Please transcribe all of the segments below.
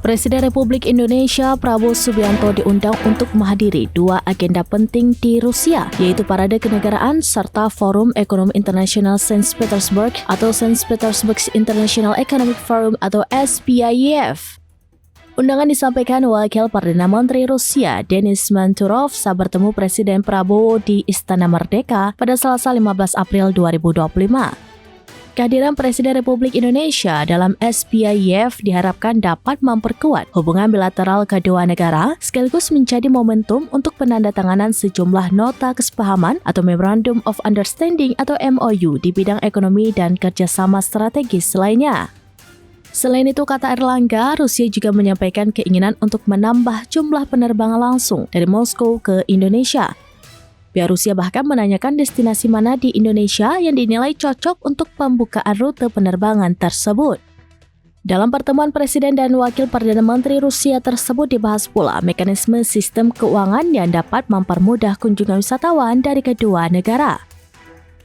Presiden Republik Indonesia Prabowo Subianto diundang untuk menghadiri dua agenda penting di Rusia, yaitu Parade Kenegaraan serta Forum Ekonomi Internasional Saint Petersburg atau Saint Petersburg International Economic Forum atau SPIEF. Undangan disampaikan Wakil Perdana Menteri Rusia Denis Manturov saat bertemu Presiden Prabowo di Istana Merdeka pada Selasa 15 April 2025. Kehadiran Presiden Republik Indonesia dalam SPIEF diharapkan dapat memperkuat hubungan bilateral kedua negara sekaligus menjadi momentum untuk penandatanganan sejumlah nota kesepahaman atau Memorandum of Understanding atau MOU di bidang ekonomi dan kerjasama strategis lainnya. Selain itu, kata Erlangga, Rusia juga menyampaikan keinginan untuk menambah jumlah penerbangan langsung dari Moskow ke Indonesia. Pihak Rusia bahkan menanyakan destinasi mana di Indonesia yang dinilai cocok untuk pembukaan rute penerbangan tersebut. Dalam pertemuan Presiden dan Wakil Perdana Menteri Rusia tersebut dibahas pula mekanisme sistem keuangan yang dapat mempermudah kunjungan wisatawan dari kedua negara.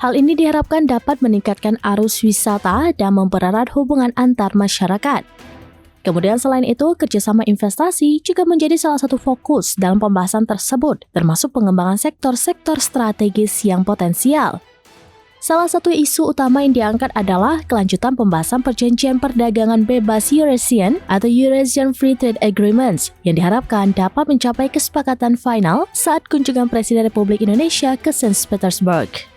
Hal ini diharapkan dapat meningkatkan arus wisata dan mempererat hubungan antar masyarakat. Kemudian selain itu, kerjasama investasi juga menjadi salah satu fokus dalam pembahasan tersebut, termasuk pengembangan sektor-sektor strategis yang potensial. Salah satu isu utama yang diangkat adalah kelanjutan pembahasan perjanjian perdagangan bebas Eurasian atau Eurasian Free Trade Agreements yang diharapkan dapat mencapai kesepakatan final saat kunjungan Presiden Republik Indonesia ke Saint Petersburg.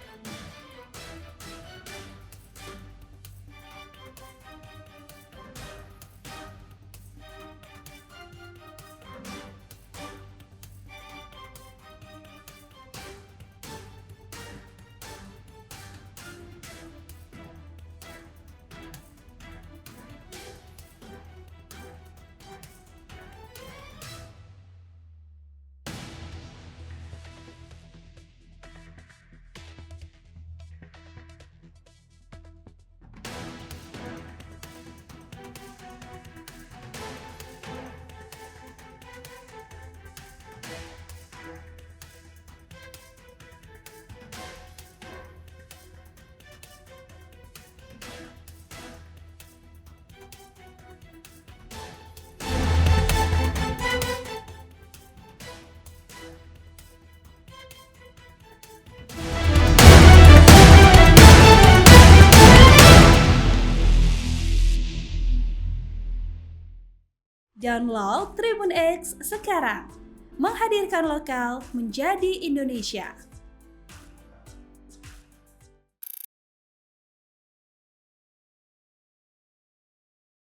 Download Tribun X sekarang, menghadirkan lokal menjadi Indonesia.